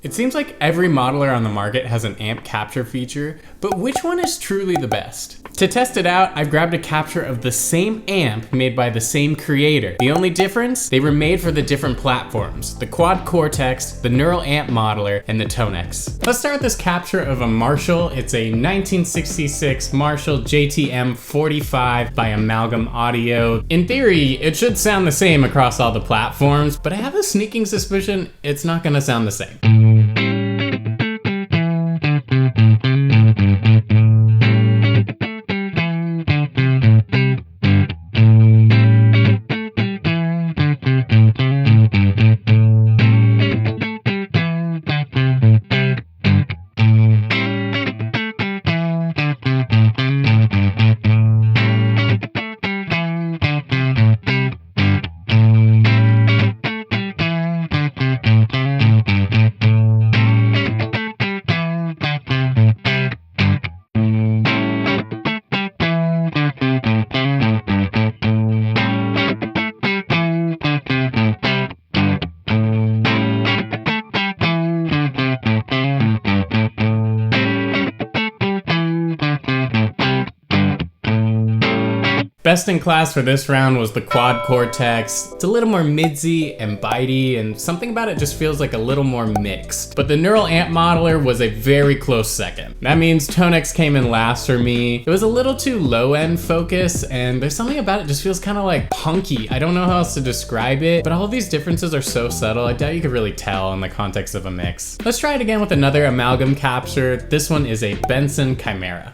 It seems like every modeler on the market has an amp capture feature, but which one is truly the best? To test it out, I've grabbed a capture of the same amp made by the same creator. The only difference? They were made for the different platforms, the Quad Cortex, the Neural Amp Modeler, and the ToneX. Let's start with this capture of a Marshall. It's a 1966 Marshall JTM 45 by Amalgam Audio. In theory, it should sound the same across all the platforms, but I have a sneaking suspicion it's not gonna sound the same. Best in class for this round was the Quad Cortex. It's a little more midsy and bitey, and something about it just feels like a little more mixed. But the Neural Amp Modeler was a very close second. That means ToneX came in last for me. It was a little too low-end focus, and there's something about it just feels kind of like punky. I don't know how else to describe it, but all of these differences are so subtle, I doubt you could really tell in the context of a mix. Let's try it again with another Amalgam capture. This one is a Benson Chimera.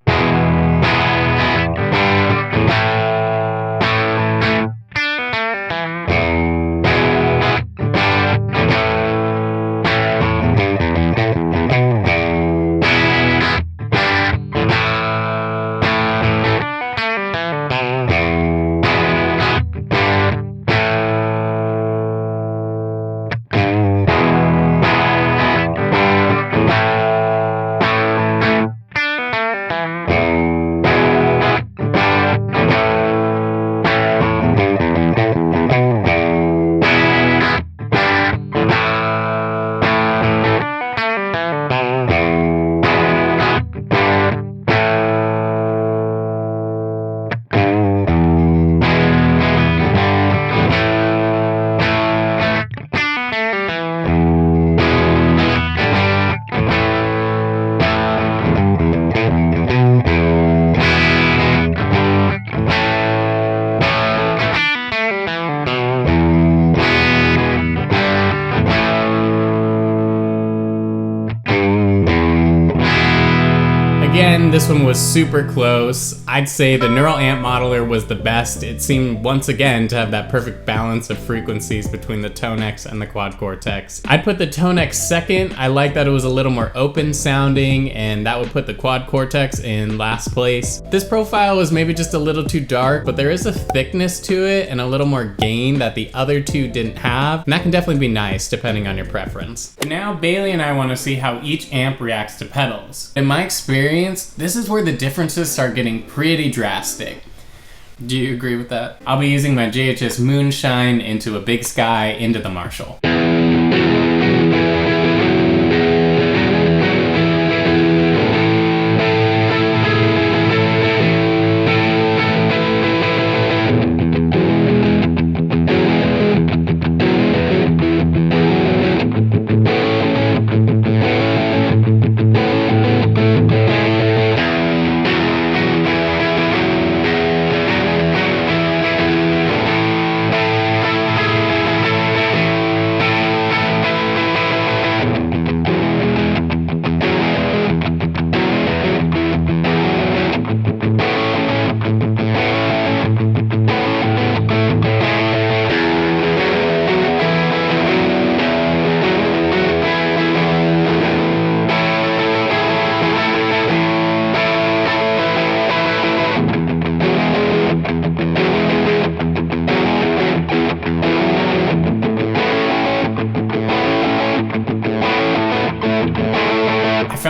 Again, this one was super close. I'd say the Neural Amp Modeler was the best. It seemed once again to have that perfect balance of frequencies between the ToneX and the Quad Cortex. I'd put the ToneX second. I like that it was a little more open sounding, and that would put the Quad Cortex in last place. This profile was maybe just a little too dark, but there is a thickness to it and a little more gain that the other two didn't have, and that can definitely be nice depending on your preference. Now Bailey and I want to see how each amp reacts to pedals. In my experience, this is where the differences start getting pretty drastic. Do you agree with that? I'll be using my JHS Moonshine into a Big Sky into the Marshall.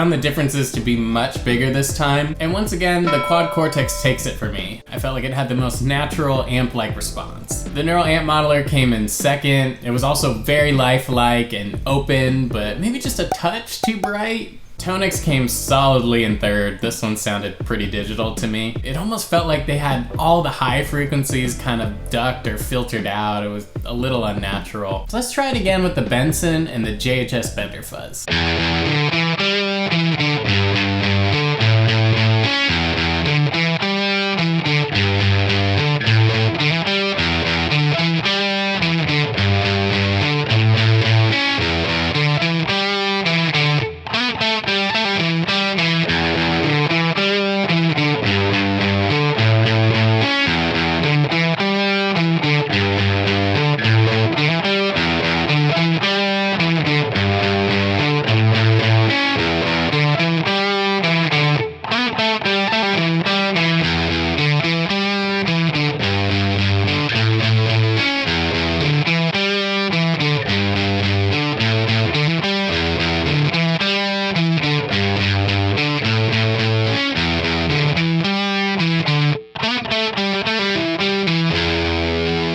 found the differences to be much bigger this time, and once again, the Quad Cortex takes it for me. I felt like it had the most natural amp-like response. The Neural Amp Modeler came in second. It was also very lifelike and open, but maybe just a touch too bright. ToneX came solidly in third. This one sounded pretty digital to me. It almost felt like they had all the high frequencies kind of ducked or filtered out. It was a little unnatural. So let's try it again with the Benson and the JHS Bender Fuzz.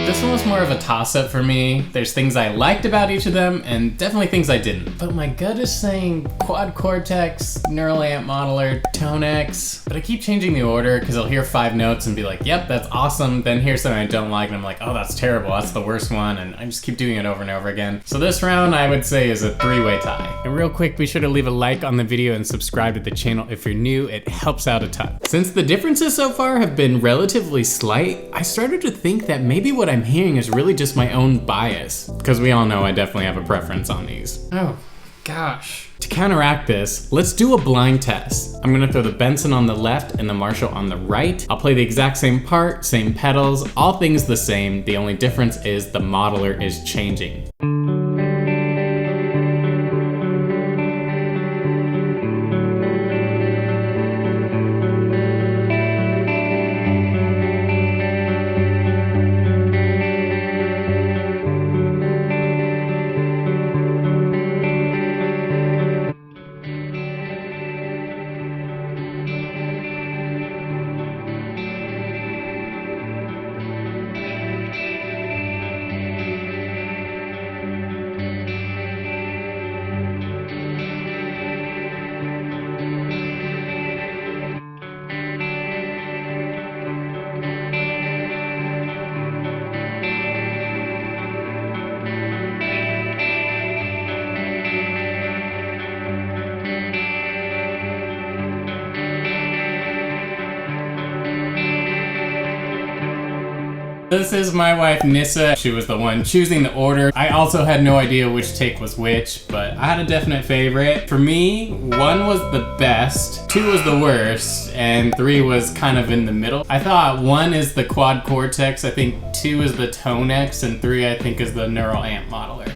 This one was more of a toss-up for me. There's things I liked about each of them, and definitely things I didn't. But my gut is saying Quad Cortex, Neural Amp Modeler, ToneX. But I keep changing the order because I'll hear 5 notes and be like, yep, that's awesome. Then hear something I don't like, and I'm like, oh, that's terrible. That's the worst one. And I just keep doing it over and over again. So this round, I would say, is a 3-way tie. And real quick, be sure to leave a like on the video and subscribe to the channel if you're new. It helps out a ton. Since the differences so far have been relatively slight, I started to think that maybe what I'm hearing is really just my own bias, because we all know I definitely have a preference on these. Oh, gosh. To counteract this, let's do a blind test. I'm gonna throw the Benson on the left and the Marshall on the right. I'll play the exact same part, same pedals, all things the same. The only difference is the modeler is changing. This is my wife, Nissa. She was the one choosing the order. I also had no idea which take was which, but I had a definite favorite. For me, 1 was the best, 2 was the worst, and 3 was kind of in the middle. I thought 1 is the Quad Cortex, I think 2 is the ToneX, and 3 I think is the Neural Amp Modeler.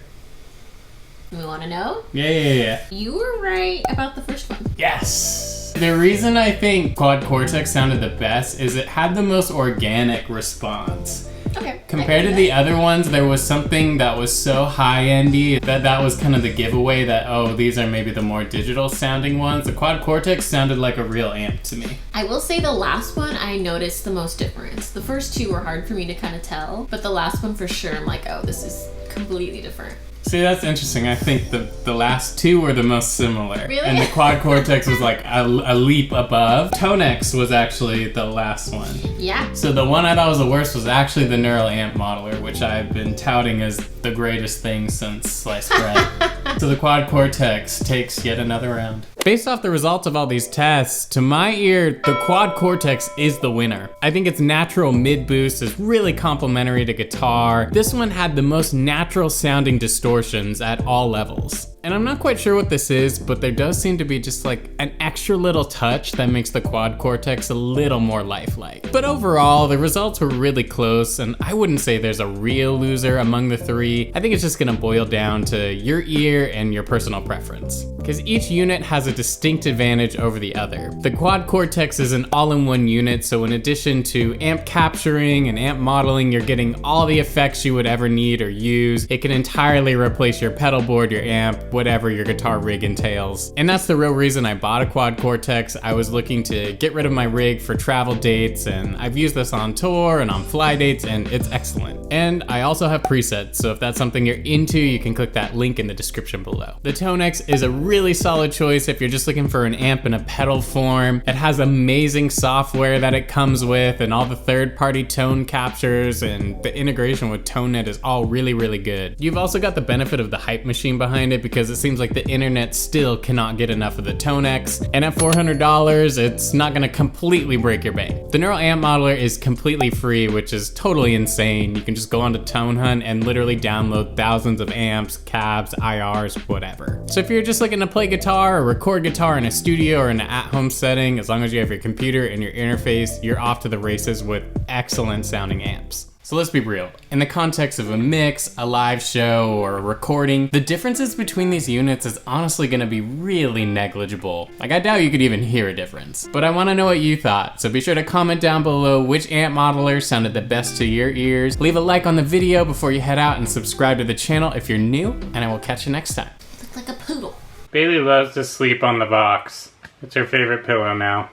We want to know? Yeah. You were right about the first one. Yes! The reason I think Quad Cortex sounded the best is it had the most organic response. Okay. Compared to the other ones, there was something that was so high-endy that was kind of the giveaway that, oh, these are maybe the more digital sounding ones. The Quad Cortex sounded like a real amp to me. I will say the last one, I noticed the most difference. The first 2 were hard for me to kind of tell, but the last one for sure, I'm like, oh, this is completely different. See, that's interesting. I think the last 2 were the most similar. Really? And the Quad Cortex was like a leap above. ToneX was actually the last one. Yeah. So the one I thought was the worst was actually the Neural Amp Modeler, which I've been touting as the greatest thing since sliced bread. So the Quad Cortex takes yet another round. Based off the results of all these tests, to my ear, the Quad Cortex is the winner. I think its natural mid boost is really complementary to guitar. This one had the most natural sounding distortions at all levels. And I'm not quite sure what this is, but there does seem to be just like an extra little touch that makes the Quad Cortex a little more lifelike. But overall, the results were really close, and I wouldn't say there's a real loser among the 3. I think it's just gonna boil down to your ear and your personal preference, because each unit has a distinct advantage over the other. The Quad Cortex is an all-in-one unit, so in addition to amp capturing and amp modeling, you're getting all the effects you would ever need or use. It can entirely replace your pedal board, your amp, whatever your guitar rig entails. And that's the real reason I bought a Quad Cortex. I was looking to get rid of my rig for travel dates, and I've used this on tour and on fly dates, and it's excellent. And I also have presets, so if that's something you're into, you can click that link in the description below. The ToneX is a really solid choice if you're just looking for an amp in a pedal form. It has amazing software that it comes with, and all the third-party tone captures, and the integration with ToneNet is all really, really good. You've also got the benefit of the hype machine behind it, because it seems like the internet still cannot get enough of the ToneX, and at $400, it's not gonna completely break your bank. The Neural Amp Modeler is completely free, which is totally insane. You can just go onto ToneHunt and literally download thousands of amps, cabs, IRs, whatever. So if you're just looking to play guitar or record guitar in a studio or in an at-home setting, as long as you have your computer and your interface, you're off to the races with excellent sounding amps. So let's be real. In the context of a mix, a live show, or a recording, the differences between these units is honestly gonna be really negligible. Like, I doubt you could even hear a difference. But I wanna know what you thought, so be sure to comment down below which amp modeler sounded the best to your ears. Leave a like on the video before you head out, and subscribe to the channel if you're new, and I will catch you next time. Look like a poodle. Bailey loves to sleep on the box. It's her favorite pillow now.